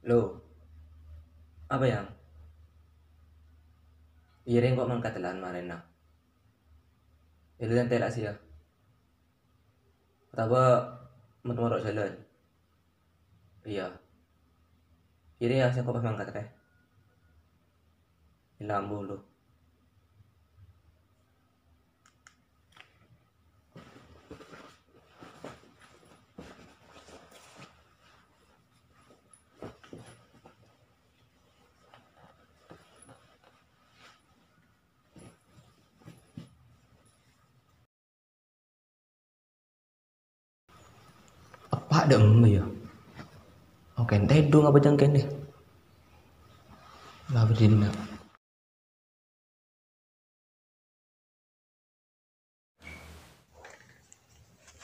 Loh, apa yang? Iring kok man katalan marena. Ilan tela siya. Taba matumaro jalan. Iya. Iring yang siya ko pa man katare. Ilambo lo. Apa dem ya? Oke, teh dong apa jangken deh. Lah bedina.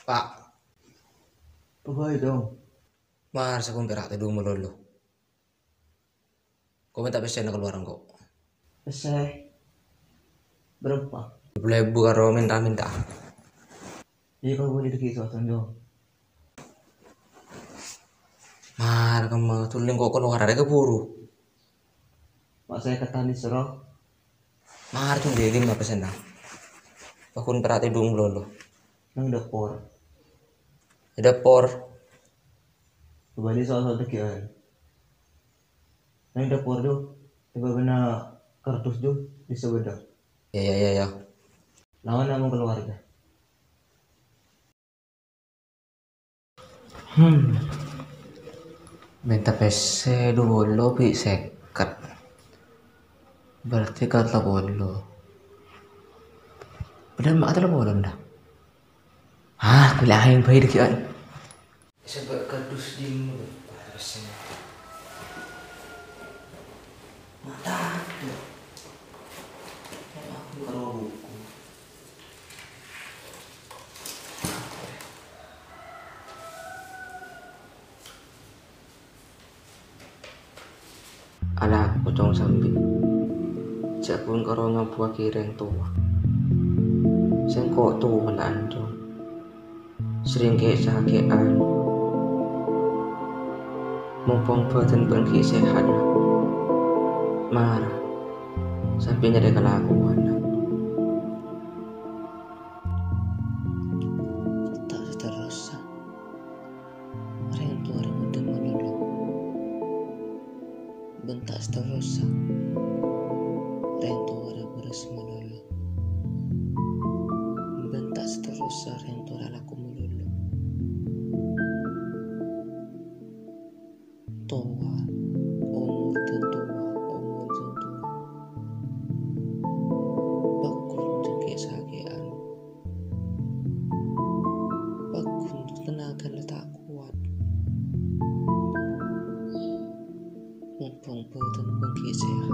Pak, Pagay dong. mahar sa kong perak dong melolo. Kau minta pesen na keluaran kok. Kasi, berapa? Boleh buka ro minta. Hindi ka boleh dikito dong. Mahar kamu tuling kok keluar ada keburu. Mak saya katanis ro. Mahar tuh dia lima pesen na. Pakun perak dong melolo. Nang dapor. Ada por. Kembali soal tekian. Nang dapor do. Iba na kartus do. Di sabada. Ya. Lawan namang keluarga. Minta PC dulu pi seket. Berarti kata bolo. Padahal mak ada bolo dah. Hah, kuliah yang baik dekian. Sebab kardus di mulut. Rasanya. Mata tuh. Aku karo buku. Anak pocong sambil. Japun karo ngabuah kireng tua. Sing kok tuwa lanjong. Sering kayak sakean. Mumpung badan pergi sehat. Marah. Sampai nyari kelakuan. Tak seterusnya. Ring tua ring udah melulu. Bentak seterusnya. Ring tua ring beres melulu. Bentak seterusnya ring tua laku melulu. Tua. Umur dan tua. Bakun jengke sakean. Bakun tenaga letak kuat. Mumpung badan pergi sehat.